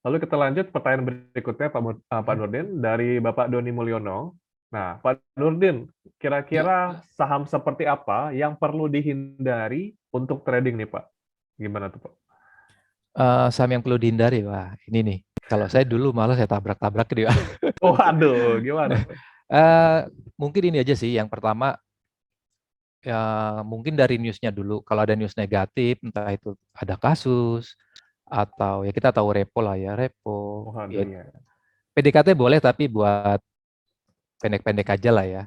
Lalu kita lanjut pertanyaan berikutnya Pak Hmm. Nurdin dari Bapak Doni Mulyono. Nah, Pak Nurdin, Yuk, kira-kira saham seperti apa yang perlu dihindari untuk trading nih Pak? Gimana tuh Pak? saham yang perlu dihindari. Wah, ini nih. Kalau saya dulu malah saya tabrak-tabrak dia. Oh, aduh, gimana tuh? Eh, Mungkin ini aja sih. Yang pertama, ya mungkin dari newsnya dulu. Kalau ada news negatif, entah itu ada kasus atau ya kita tahu repo lah ya, repo. Oh, Ya aduh ya. PDKT boleh tapi buat pendek-pendek aja lah ya.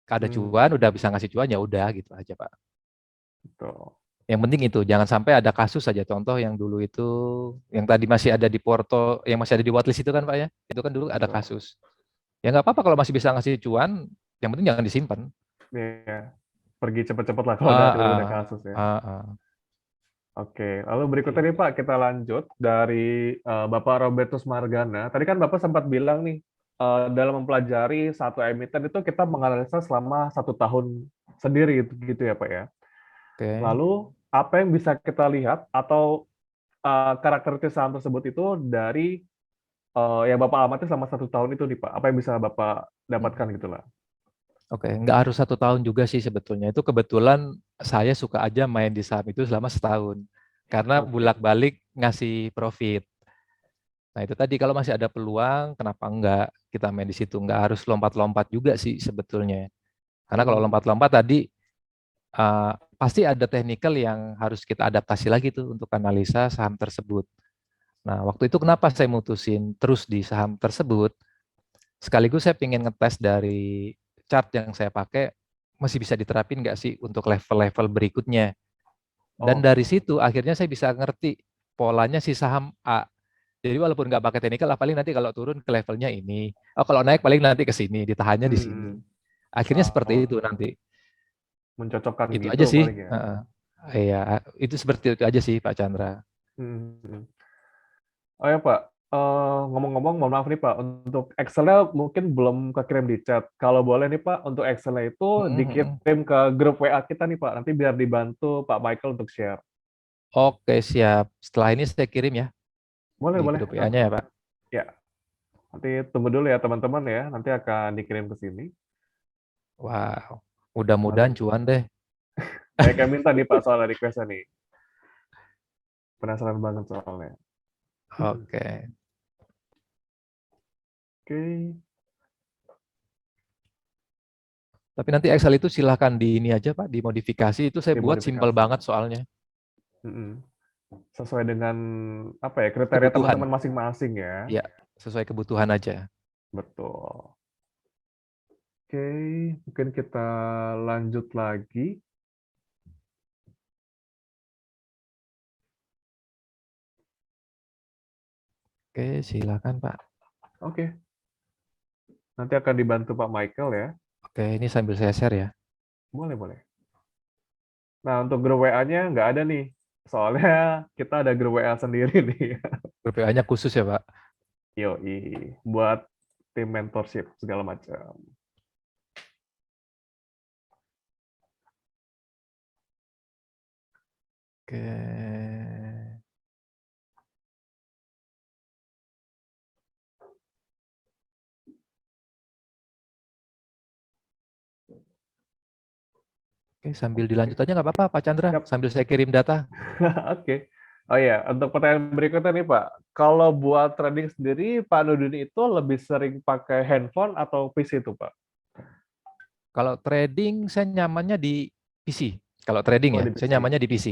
Ada cuan, Hmm, udah bisa ngasih cuan ya udah gitu aja Pak. betul. Yang penting itu jangan sampai ada kasus saja. Contoh yang dulu itu, yang tadi masih ada di Porto, yang masih ada di whitelist itu kan Pak ya. Itu kan dulu ada Betul. kasus. Ya nggak apa-apa kalau masih bisa ngasih cuan, yang penting jangan disimpan. Ya, pergi cepet-cepet lah kalau udah Ah, tiba-tiba ada ah, kasus ya. ah, ah. Oke, lalu berikutnya nih Gitu. Pak, kita lanjut dari Bapak Robertus Margana. Tadi kan Bapak sempat bilang nih, dalam mempelajari satu emiten itu kita menganalisa selama 1 tahun sendiri gitu ya Pak ya. Oke. Lalu apa yang bisa kita lihat atau karakteristik saham tersebut itu dari yang Bapak amati selama 1 tahun itu nih Pak? Apa yang bisa Bapak dapatkan Hmm. gitu lah? Oke, nggak harus 1 tahun juga sih sebetulnya. Itu kebetulan saya suka aja main di saham itu selama setahun. Karena Oke. bolak-balik ngasih profit. Nah itu tadi kalau masih ada peluang, kenapa enggak kita main di situ? Nggak harus lompat-lompat juga sih sebetulnya. Karena kalau Hmm. lompat-lompat tadi uh, pasti ada technical yang harus kita adaptasi lagi tuh untuk analisa saham tersebut. Nah waktu itu kenapa saya mutusin terus di saham tersebut? Sekaligus saya ingin ngetes dari chart yang saya pakai masih bisa diterapin nggak sih untuk level-level berikutnya. Dan dari Oke. situ akhirnya saya bisa ngerti polanya si saham A. Jadi walaupun nggak pakai teknikal, paling nanti kalau turun ke levelnya ini. Oh kalau naik paling nanti ke sini, ditahannya di sini. Hmm. Akhirnya seperti itu Oh, nanti. mencocokkan Itu gitu aja sih. paling ya. Heeh. Iya, itu seperti itu aja sih Pak Chandra. Hmm. Oh ya Pak, ngomong-ngomong, mohon maaf nih Pak, untuk Excel-nya mungkin belum kekirim di chat. Kalau boleh nih Pak, untuk Excel-nya itu Mhm. dikirim ke grup WA kita nih Pak, nanti biar dibantu Pak Michael untuk share. Oke, siap. Setelah ini saya kirim ya Boleh, di boleh. grup WA-nya ya Pak. Ya, nanti tunggu dulu ya teman-teman ya, nanti akan dikirim ke sini. Wow, mudah-mudahan Lalu, cuan deh. banyak yang minta nih Pak soal request-nya nih. Penasaran banget soalnya. Oke. Oke, Tapi nanti Excel itu silahkan di ini aja Pak, dimodifikasi. Itu saya buat simpel dimodifikasi. banget soalnya. Mm-mm. Sesuai dengan apa ya kriteria Kebutuhan. teman-teman masing-masing ya. Ya, sesuai kebutuhan aja. Betul. Oke, mungkin kita lanjut lagi. Oke, silakan Pak. Oke, nanti akan dibantu Pak Michael ya. Oke, ini sambil saya share ya. Boleh, boleh. Nah, untuk grup WA-nya nggak ada nih. Soalnya kita ada grup WA sendiri nih. Grup WA-nya khusus ya Pak. Yoi, buat tim mentorship segala macam. Oke. Oke, sambil Oke, dilanjut aja nggak apa-apa Pak Chandra. siap. Sambil saya kirim data. Oke. Oh iya, untuk pertanyaan berikutnya nih Pak. Kalau buat trading sendiri, Pak Nudin itu lebih sering pakai handphone atau PC itu Pak? Kalau trading saya nyamannya di PC. Kalau trading Oh, ya, di saya PC. nyamannya di PC.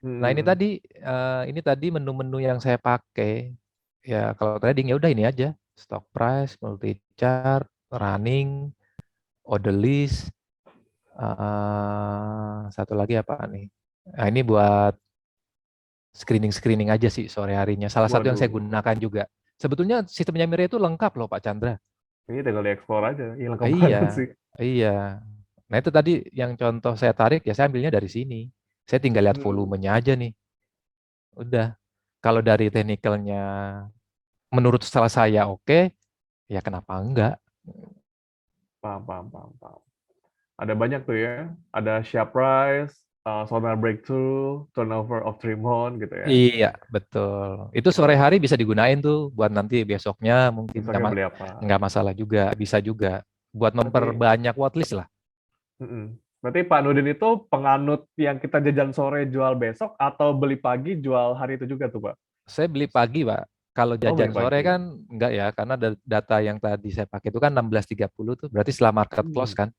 Nah, Hmm. ini tadi menu-menu yang saya pakai. Ya, kalau trading ya udah ini aja. Stock price, multi chart, running, order list, satu lagi apa nih? Nah, ini buat screening-screening aja sih sore harinya. Salah satu yang saya Waduh, gunakan juga. Sebetulnya sistemnya Mira itu lengkap loh Pak Chandra. ini tinggal dieksplor aja. Iya, lengkap Iya, banget sih. iya. Nah itu tadi yang contoh saya tarik ya saya ambilnya dari sini. Saya tinggal lihat Hmm. volumenya aja nih. Udah. Kalau dari teknikalnya menurut salah saya oke, ya kenapa enggak? Paham, paham, paham, paham. Ada banyak tuh ya. Ada share price, sonar breakthrough, turnover of Tremont gitu ya. Iya, betul. Itu sore Oke, hari bisa digunain tuh buat nanti besoknya mungkin besoknya beli apa? nggak masalah juga, bisa juga buat Berarti, memperbanyak wattlist lah. berarti Pak Nudin itu penganut yang kita jajan sore jual besok atau beli pagi jual hari itu juga tuh Pak? Saya beli pagi, Pak. Kalau Oh beli jajan sore pagi. kan enggak ya, karena data yang tadi saya pakai itu kan 16.30 tuh, berarti setelah market close Hmm, kan.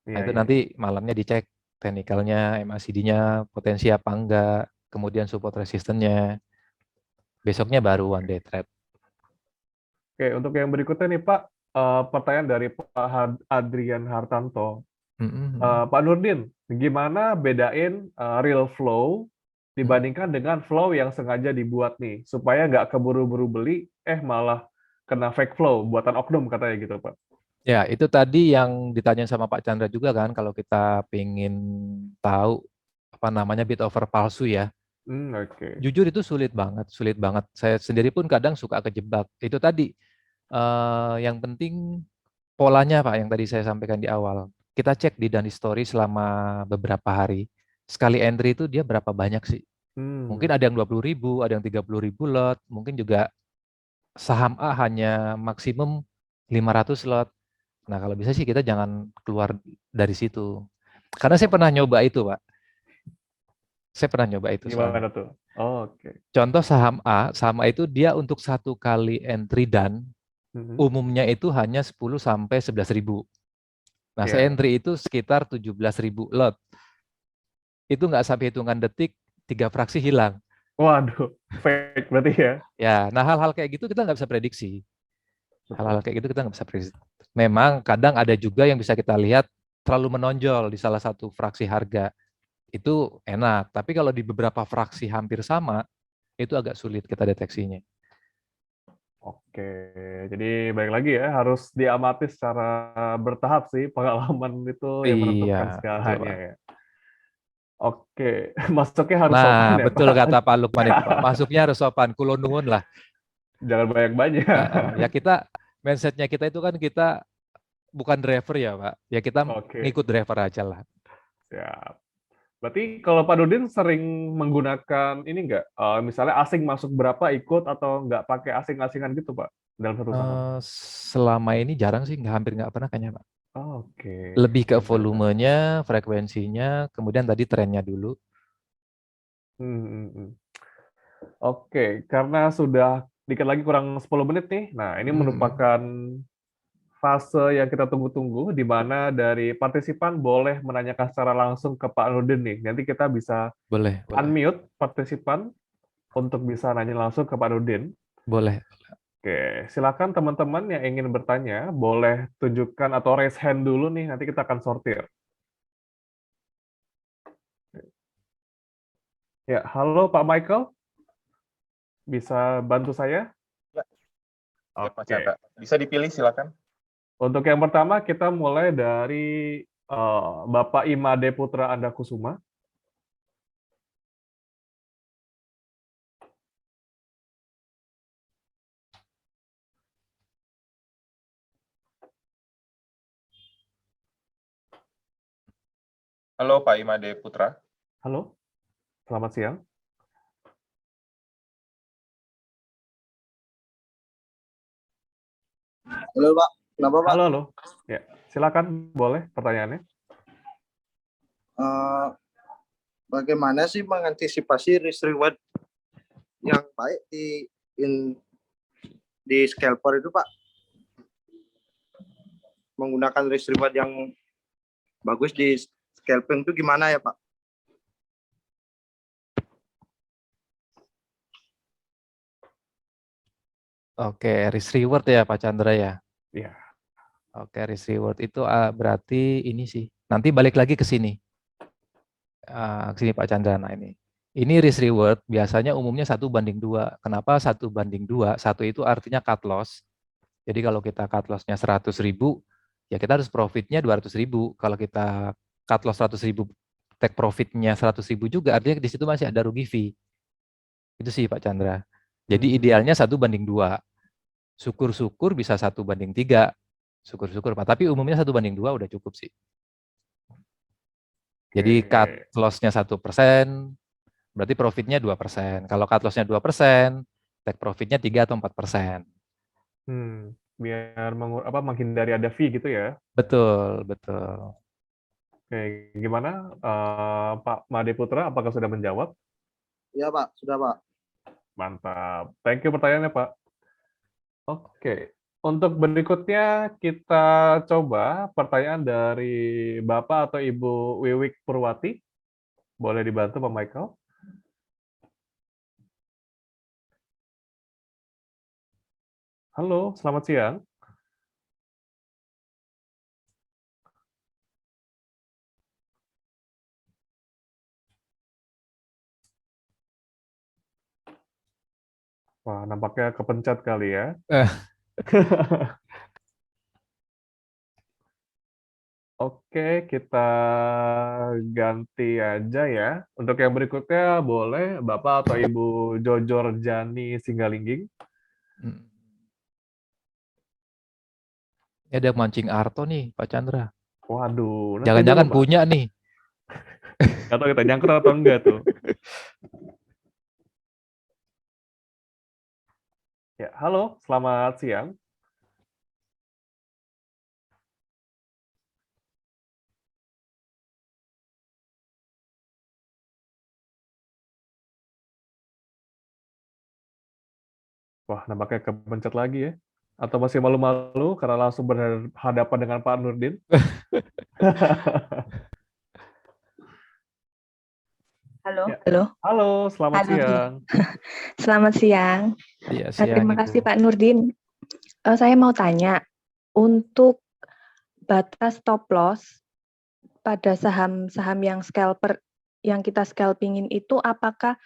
Nah, iya itu iya. nanti malamnya dicek teknikalnya, MACD-nya, potensi apa enggak, kemudian support resistennya. Besoknya baru one day trade. Oke, untuk yang berikutnya nih Pak, pertanyaan dari Pak Adrian Hartanto. Mm-mm. Pak Nurdin, gimana bedain real flow Mm. dibandingkan dengan flow yang sengaja dibuat nih, supaya nggak keburu-buru beli, malah kena fake flow, buatan oknum katanya gitu Pak. Ya, itu tadi yang ditanya sama Pak Chandra juga kan, kalau kita pengen tahu apa namanya bid over palsu ya. Oke. Jujur itu sulit banget, sulit banget. Saya sendiri pun kadang suka kejebak. Itu tadi yang penting polanya Pak yang tadi saya sampaikan di awal. Kita cek di Dani Story selama beberapa hari. Sekali entry itu dia berapa banyak sih? Mungkin Hmm, ada yang 20.000, ada yang 30.000 lot, mungkin juga saham A hanya maksimum 500 lot. Nah, kalau bisa sih kita jangan keluar dari situ. Karena saya pernah nyoba itu, Pak. Saya pernah nyoba itu soalnya. gimana tuh? Oke. Contoh saham A itu dia untuk satu kali entry dan Mhm. umumnya itu hanya 10 sampai 11 ribu. Nah, saya Ya. entry itu sekitar 17.000 lot. Itu nggak sampai hitungan detik, 3 fraksi hilang. Waduh, fake berarti ya. Ya, nah hal-hal kayak gitu kita nggak bisa prediksi. Hal-hal Betul. kayak gitu kita nggak bisa prediksi. Memang kadang ada juga yang bisa kita lihat terlalu menonjol di salah satu fraksi harga. Itu enak. Tapi kalau di beberapa fraksi hampir sama, itu agak sulit kita deteksinya. Oke, jadi baik lagi ya, harus diamati secara bertahap sih, pengalaman itu yang Iya, menentukan betul segalanya Pak. ya. Oke, masuknya harus Nah, sopan ya betul Pak. kata Pak Lukman itu Pak. Masuknya harus sopan, kulo nuwun lah. Jangan banyak-banyak. Ya kita, mindsetnya kita itu kan kita bukan driver ya Pak. Ya kita Oke, ngikut driver aja lah. siap. Berarti kalau Pak Dudin sering menggunakan ini nggak, misalnya asing masuk berapa ikut atau nggak pakai asing-asingan gitu Pak, dalam satu saham? Eh, Selama ini jarang sih, hampir nggak pernah kayaknya Pak. Oke, Lebih ke benar-benar. volumenya, frekuensinya, kemudian tadi trennya dulu. Hmm, hmm, hmm. Oke, karena sudah dikit lagi kurang 10 menit nih. Nah, ini Mm-mm. merupakan fase yang kita tunggu-tunggu, di mana dari partisipan boleh menanyakan secara langsung ke Pak Nurdin nih. Nanti kita bisa Boleh, boleh, unmute partisipan untuk bisa nanya langsung ke Pak Nurdin. boleh. Oke, silakan teman-teman yang ingin bertanya, boleh tunjukkan atau raise hand dulu nih, nanti kita akan sortir. Ya, halo Pak Michael, bisa bantu saya? Ya, siap Mas Oke, Chandra. Bisa dipilih silakan. untuk yang pertama kita mulai dari Bapak Imade Putra Andakusuma. Halo Pak Imade Putra. Halo, selamat siang. Halo Pak, kenapa Pak? Halo, halo. Ya, silakan boleh pertanyaannya. Eh, Bagaimana sih mengantisipasi risk reward yang baik di scalper itu Pak? Menggunakan risk reward yang bagus di scalping itu gimana ya Pak? Oke, risk reward ya Pak Chandra ya. Ya, Oke, risk reward itu berarti ini sih. Nanti balik lagi ke sini. Ke sini Pak Chandra. Nah ini. Ini risk reward biasanya umumnya 1:2. Kenapa 1:2? Satu itu artinya cut loss. Jadi kalau kita cut loss-nya 100.000, ya kita harus profitnya 200.000. Kalau kita cut loss 100.000, take profitnya 100.000 juga, artinya di situ masih ada rugi fee. Itu sih Pak Chandra. Jadi hmm, idealnya 1:2. Syukur-syukur bisa 1:3. Syukur-syukur Pak. Tapi umumnya 1:2 udah cukup sih. Jadi cut Oke. loss-nya 1%, berarti profitnya 2%. Kalau cut loss-nya 2%, take profitnya 3 atau 4%. Biar menghindari ada fee gitu ya. Betul, betul. Oke, gimana Pak Made Putra, apakah sudah menjawab? Iya Pak, sudah Pak. Mantap. Thank you pertanyaannya, Pak. Oke, untuk berikutnya kita coba pertanyaan dari Bapak atau Ibu Wiwik Purwati. Boleh dibantu Pak Michael? Halo, selamat siang. Wah, nampaknya kepencet kali ya. Eh, Oke, kita ganti aja ya. Untuk yang berikutnya boleh Bapak atau Ibu Jojor Jani Singgalingging. hmm. Ini ada mancing Arto nih, Pak Chandra. Waduh, nanti dulu Jangan-jangan Pak. punya nih. Atau kita nyangkut atau enggak tuh. Ya, halo, selamat siang. Wah, nampaknya kepencet lagi ya. Atau masih malu-malu karena langsung berhadapan dengan Pak Nurdin. Halo, Ya. halo, Halo, selamat Halo. siang. selamat siang. Iya, siang, Terima Ibu. kasih Pak Nurdin. Saya mau tanya, untuk batas stop loss pada saham-saham yang scalper, yang kita scalpingin itu, apakah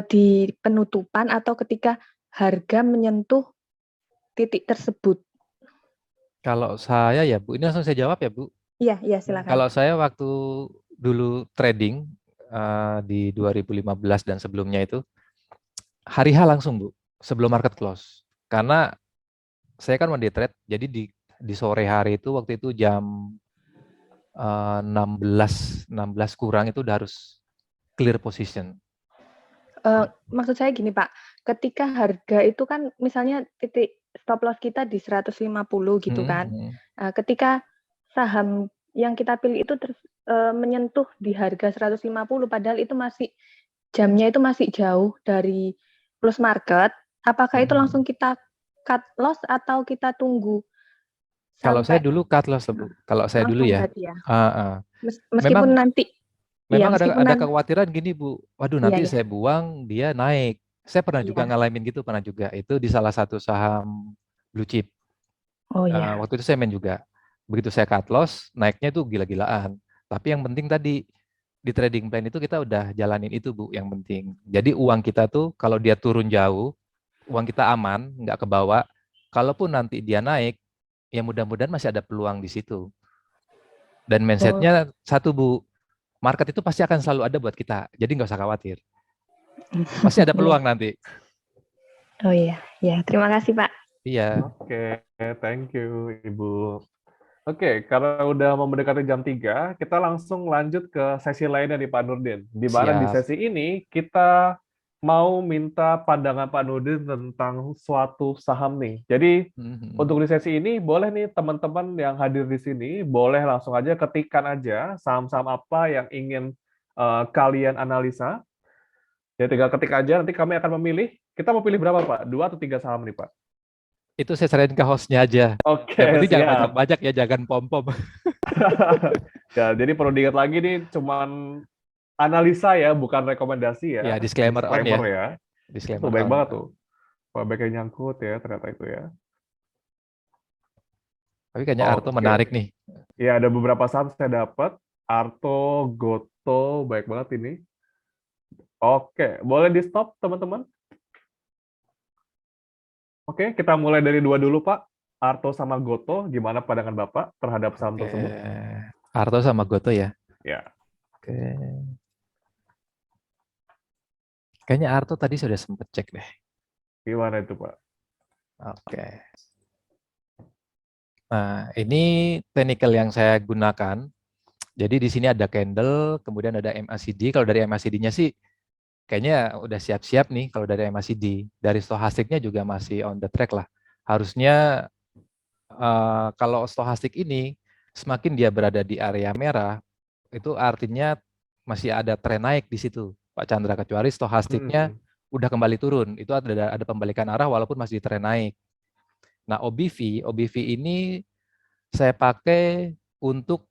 di penutupan atau ketika harga menyentuh titik tersebut? Kalau saya ya, Bu, ini langsung saya jawab ya, Bu. Iya, silakan. Kalau saya waktu dulu trading di 2015 dan sebelumnya itu, hari H langsung, Bu, sebelum market close. Karena saya kan one day trade, jadi di sore hari itu waktu itu jam 16 kurang itu udah harus clear position. Maksud saya gini Pak, ketika harga itu kan misalnya titik stop loss kita di 150 gitu kan. Ketika saham yang kita pilih itu menyentuh di harga 150 padahal itu masih jamnya itu masih jauh dari close market, apakah itu langsung kita cut loss atau kita tunggu Kalau saya sampai dulu cut loss, Bu. Kalau saya dulu langsung ya. berarti ya? Memang Meskipun nanti Memang meskipun ada nanti kekhawatiran gini, Bu. Waduh, nanti iya. saya buang, dia naik. Saya pernah juga Iya. ngalamin gitu, pernah juga. Itu di salah satu saham blue chip. Oh iya. Waktu itu saya main juga. Begitu saya cut loss, naiknya tuh gila-gilaan. Tapi yang penting tadi, di trading plan itu kita udah jalanin itu, Bu, yang penting. Jadi uang kita tuh, kalau dia turun jauh, uang kita aman, nggak kebawa. Kalaupun nanti dia naik, ya mudah-mudahan masih ada peluang di situ. Dan mindsetnya satu, Bu, market itu pasti akan selalu ada buat kita. Jadi nggak usah khawatir. Pasti ada peluang nanti. Oh iya, terima kasih Pak. Iya. Oke, thank you Ibu. Oke, karena udah mau mendekati jam 3, kita langsung lanjut ke sesi lainnya nih Pak Nurdin. Di mana di Siap. sesi ini kita mau minta pandangan Pak Nurdin tentang suatu saham nih. Jadi untuk di sesi ini boleh nih teman-teman yang hadir di sini boleh langsung aja ketikkan aja saham-saham apa yang ingin kalian analisa. Ya tinggal ketik aja, nanti kami akan memilih. Kita mau pilih berapa Pak? 2 atau 3 saham nih Pak? Itu saya serahin ke hostnya aja. Oke, Yang penting jangan siap. banyak-banyak ya, jangan pom-pom. Ya, jadi perlu diingat lagi nih, cuman analisa ya, bukan rekomendasi ya. Ya, disclaimer on ya. ya. Disclaimer Tuh, baik on. banget tuh. Wah, baik yang nyangkut ya, ternyata itu ya. Tapi kayaknya Arto Oke. menarik nih. Ya, ada beberapa saham saya dapat. Arto, Goto, baik banget ini. Oke, boleh di stop teman-teman? Oke, kita mulai dari 2 dulu Pak. Arto sama Goto, gimana pandangan Bapak terhadap saham tersebut? Arto sama Goto ya. Ya. Oke. Kayaknya Arto tadi sudah sempat cek deh. Gimana itu Pak? Oke. Nah, ini technical yang saya gunakan. Jadi di sini ada candle, kemudian ada MACD. Kalau dari MACD-nya sih kayaknya udah siap-siap nih kalau dari MACD. Dari stochastiknya juga masih on the track lah. Harusnya kalau stochastik ini semakin dia berada di area merah, itu artinya masih ada tren naik di situ, Pak Chandra. Kecuali stochastiknya udah kembali turun, itu ada pembalikan arah walaupun masih di tren naik. Nah, OBV ini saya pakai untuk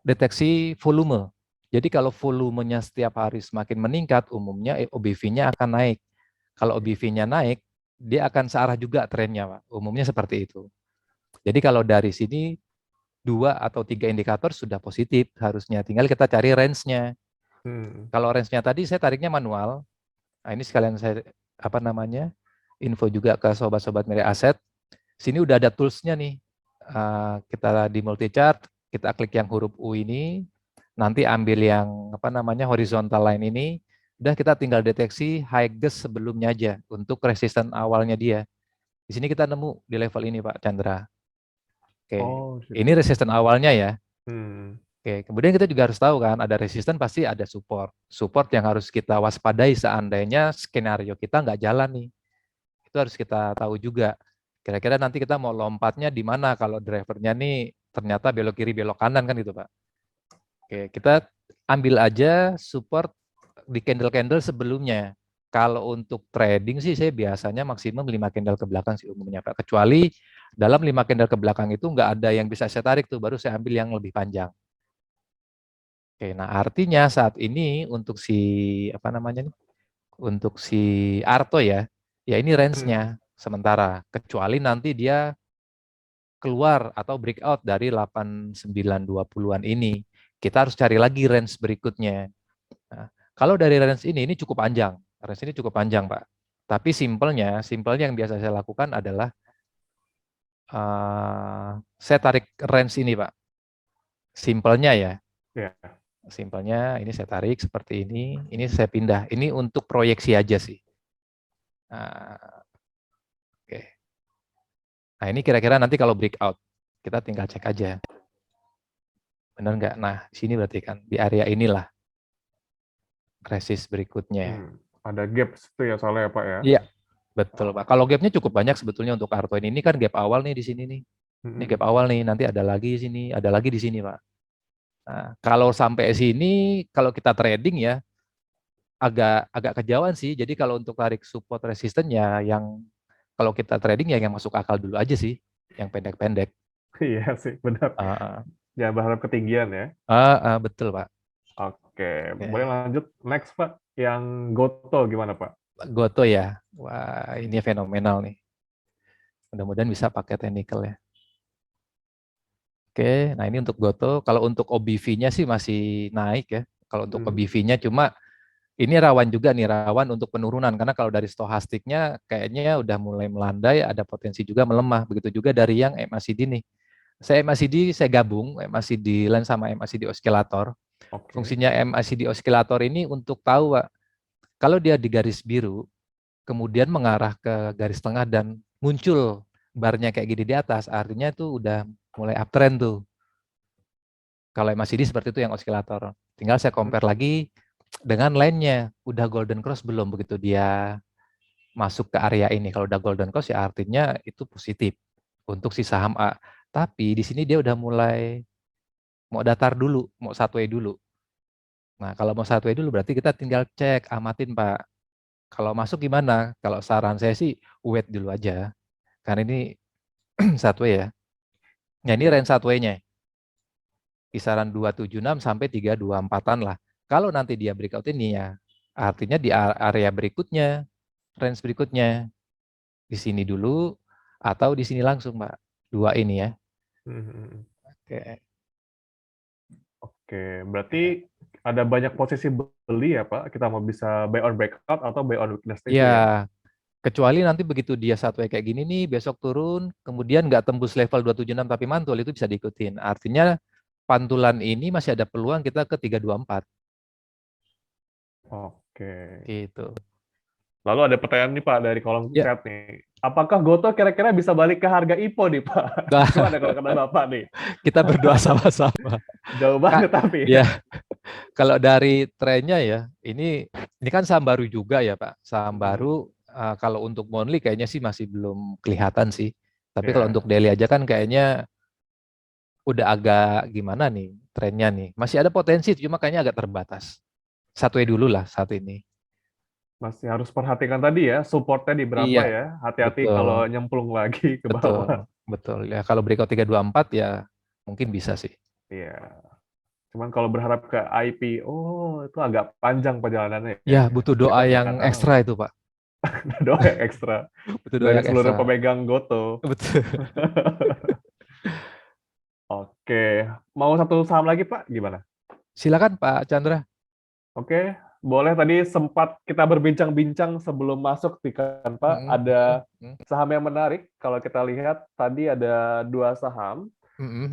deteksi volume. Jadi kalau volumenya setiap hari semakin meningkat, umumnya OBV-nya akan naik. Kalau OBV-nya naik, dia akan searah juga trennya, Pak. Umumnya seperti itu. Jadi kalau dari sini 2 atau 3 indikator sudah positif harusnya. Tinggal kita cari range-nya. Kalau range-nya tadi saya tariknya manual. Nah, ini sekalian saya info juga ke sobat-sobat Miri Aset. Sini udah ada tools-nya nih. Kita di multi chart, kita klik yang huruf U ini, nanti ambil yang horizontal line ini, udah kita tinggal deteksi highest sebelumnya aja untuk resisten awalnya dia. Di sini kita nemu di level ini, Pak Chandra. Oke, ini resisten awalnya ya. Oke, kemudian kita juga harus tahu kan, ada resisten pasti ada support. Support yang harus kita waspadai seandainya skenario kita nggak jalan nih. Itu harus kita tahu juga. Kira-kira nanti kita mau lompatnya di mana kalau drivernya nih ternyata belok kiri, belok kanan kan gitu, Pak. Oke, kita ambil aja support di candle-candle sebelumnya. Kalau untuk trading sih saya biasanya maksimum 5 candle ke belakang sih umumnya, Pak. Kecuali dalam 5 candle ke belakang itu nggak ada yang bisa saya tarik tuh, baru saya ambil yang lebih panjang. Oke, nah artinya saat ini untuk untuk si Arto ya ini range-nya sementara. Kecuali nanti dia keluar atau breakout dari 8920-an ini. Kita harus cari lagi range berikutnya. Nah, kalau dari range ini cukup panjang. Range ini cukup panjang, Pak. Tapi simpelnya yang biasa saya lakukan adalah saya tarik range ini, Pak. Simpelnya ya. Simpelnya ini saya tarik seperti ini saya pindah. Ini untuk proyeksi aja sih. Oke. Nah, ini kira-kira nanti kalau breakout, kita tinggal cek aja. Benar nggak? Nah, di sini berarti kan, di area inilah resist berikutnya. Ada gap itu ya soalnya ya, Pak ya? Iya, betul, Pak. Kalau gapnya cukup banyak sebetulnya untuk Arto ini kan gap awal nih di sini nih. Ini gap awal nih, nanti ada lagi di sini, ada lagi di sini, Pak. Nah, kalau sampai sini, kalau kita trading ya, agak kejauhan sih. Jadi kalau untuk tarik support resistennya, yang kalau kita trading ya yang masuk akal dulu aja sih, yang pendek-pendek. Iya sih, benar. Jangan berharap ketinggian ya. Betul, Pak. Oke, boleh lanjut next, Pak. Yang Goto gimana, Pak? Goto ya, wah ini fenomenal nih. Mudah-mudahan bisa pakai technical ya. Oke, nah ini untuk Goto. Kalau untuk OBV-nya sih masih naik ya. Kalau untuk OBV-nya cuma ini rawan juga nih, rawan untuk penurunan. Karena kalau dari stochastiknya kayaknya udah mulai melandai, ada potensi juga melemah. Begitu juga dari yang MACD nih. MACD gabung, MACD line sama MACD oscillator. Fungsinya MACD oscillator ini untuk tahu, Pak, kalau dia di garis biru, kemudian mengarah ke garis tengah dan muncul barnya kayak gini di atas, artinya itu udah mulai uptrend tuh. Kalau MACD seperti itu yang oscillator. Tinggal saya compare lagi dengan line-nya. Udah golden cross belum begitu dia masuk ke area ini. Kalau udah golden cross ya artinya itu positif untuk si saham A. Tapi di sini dia udah mulai mau datar dulu, mau sideways dulu. Nah, kalau mau sideways dulu berarti kita tinggal cek, amatin, Pak. Kalau masuk gimana? Kalau saran saya sih wait dulu aja. Karena ini sideways ya. Nah, ini range sideways-nya. Kisaran 276 sampai 324-an lah. Kalau nanti dia breakout ini ya, artinya di area berikutnya, range berikutnya. Di sini dulu atau di sini langsung, Pak. Dua ini ya. Oke, berarti ada banyak posisi beli ya, Pak? Kita mau bisa buy on breakout atau buy on weakness itu ya? Kecuali nanti begitu dia sideways kayak gini nih, besok turun, kemudian nggak tembus level 276 tapi mantul, itu bisa diikutin. Artinya pantulan ini masih ada peluang kita ke 324. Oke. Gitu. Lalu ada pertanyaan nih Pak dari kolom Ya. chat nih. Apakah Goto kira-kira bisa balik ke harga IPO nih Pak? Nah, Gimana kalau kata Bapak nih? kita berdoa sama-sama. Jauh banget tapi. Ya, kalau dari trennya ya, ini kan saham baru juga ya Pak. Saham baru, kalau untuk monthly kayaknya sih masih belum kelihatan sih. Tapi kalau Ya. untuk daily aja kan kayaknya udah agak gimana nih trennya nih. Masih ada potensi, cuma kayaknya agak terbatas. Satu dulu lah saat ini. Masih harus perhatikan tadi ya, supportnya di berapa Iya, ya. Hati-hati betul. kalau nyemplung lagi ke Betul, bawah. betul. Ya kalau breakout 324 ya mungkin bisa sih. Iya. Cuman kalau berharap ke IPO itu agak panjang perjalanannya Ya, ya. butuh Kita doa juga yang nggak tahu. ekstra itu, Pak. Doa yang ekstra Butuh doa dari yang seluruh ekstra. pemegang Goto. Betul. Oke, mau satu saham lagi Pak? Gimana? Silakan Pak Chandra. Oke, boleh. Tadi sempat kita berbincang-bincang sebelum masuk nih kan Pak. Ada saham yang menarik. Kalau kita lihat tadi ada 2 saham.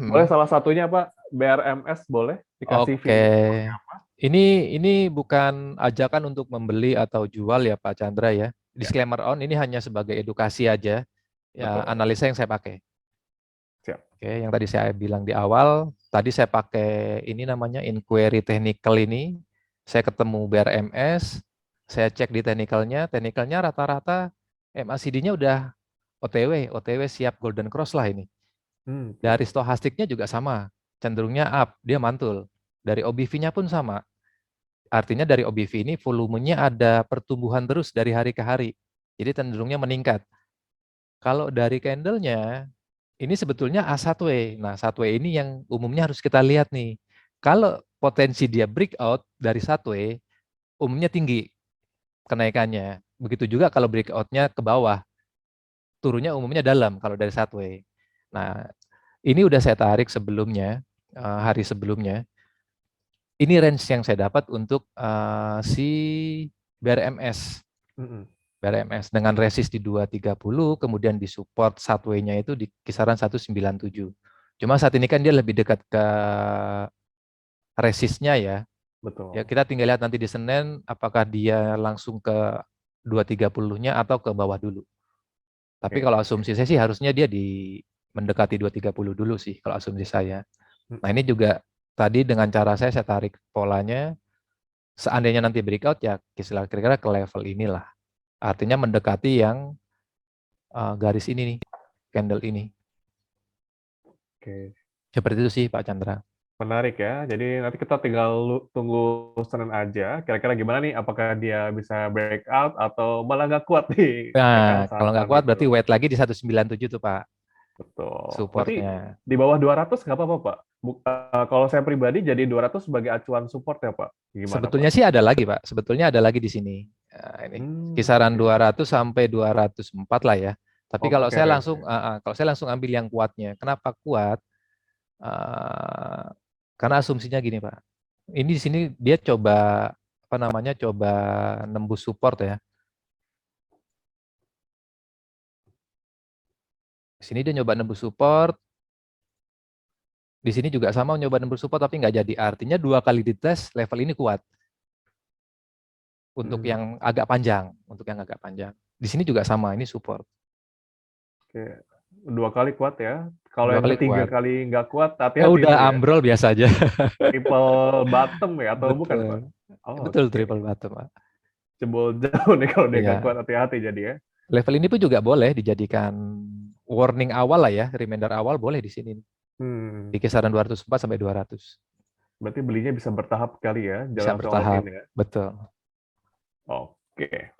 Boleh salah satunya Pak, BRMS boleh dikasih Oke. view apa? Ini bukan ajakan untuk membeli atau jual ya Pak Chandra ya. Disclaimer on, ini hanya sebagai edukasi aja. Ya, Betul. analisa yang saya pakai. Siap. Oke, yang tadi saya bilang di awal, tadi saya pakai ini namanya inquiry technical ini. Saya ketemu BRMS, saya cek di technicalnya rata-rata MACD-nya udah OTW siap golden cross lah ini. Dari stochastiknya juga sama, cenderungnya up, dia mantul. Dari OBV-nya pun sama. Artinya dari OBV ini volumenya ada pertumbuhan terus dari hari ke hari. Jadi cenderungnya meningkat. Kalau dari candle-nya, ini sebetulnya A1W. Nah, 1W ini yang umumnya harus kita lihat nih. Kalau potensi dia breakout dari 1W, umumnya tinggi kenaikannya. Begitu juga kalau breakout-nya ke bawah, turunnya umumnya dalam kalau dari 1W. Nah, ini udah saya tarik sebelumnya, hari sebelumnya. Ini range yang saya dapat untuk si BRMS. BRMS dengan resist di 230, kemudian di support 1W-nya itu di kisaran 197. Cuma saat ini kan dia lebih dekat ke resistnya ya. Betul. Ya kita tinggal lihat nanti di Senin apakah dia langsung ke 230-nya atau ke bawah dulu. Tapi kalau asumsi saya sih harusnya dia mendekati 230 dulu sih kalau asumsi saya. Nah ini juga tadi dengan cara saya tarik polanya, seandainya nanti breakout ya kira-kira ke level inilah. Artinya mendekati yang garis ini nih, candle ini. Oke. Seperti itu sih Pak Chandra. Menarik ya. Jadi nanti kita tinggal tunggu Senin aja. Kira-kira gimana nih? Apakah dia bisa breakout atau malah nggak kuat nih? Nah, kalau nggak kuat berarti wait lagi di 197 tuh Pak. Betul. Supportnya. Berarti di bawah 200 nggak apa-apa Pak? Kalau saya pribadi jadi 200 sebagai acuan support ya Pak? Gimana, Sebetulnya Pak? sih ada lagi Pak. Sebetulnya ada lagi di sini. Nah, ini kisaran 200 sampai 204 lah ya. Tapi kalau saya langsung ambil yang kuatnya. Kenapa kuat? Karena asumsinya gini Pak. Ini di sini dia coba coba nembus support ya. Di sini dia nyoba nembus support. Di sini juga sama nyoba nembus support tapi nggak jadi. Artinya 2 kali dites level ini kuat. Untuk yang agak panjang, Di sini juga sama, ini support. Oke. 2 kali kuat ya. Kalau yang ketiga kali nggak kuat, hati-hati. Oh, udah ambrol biasa aja. Triple bottom ya atau bukan Pak? Betul, triple bottom Pak. Jebol jauh nih kalau dia nggak kuat, hati-hati jadi ya. Level ini pun juga boleh dijadikan warning awal lah ya, reminder awal boleh di sini. Di kisaran 204 sampai 200. Berarti belinya bisa bertahap kali ya, bisa bertahap, ya. Betul. Oke.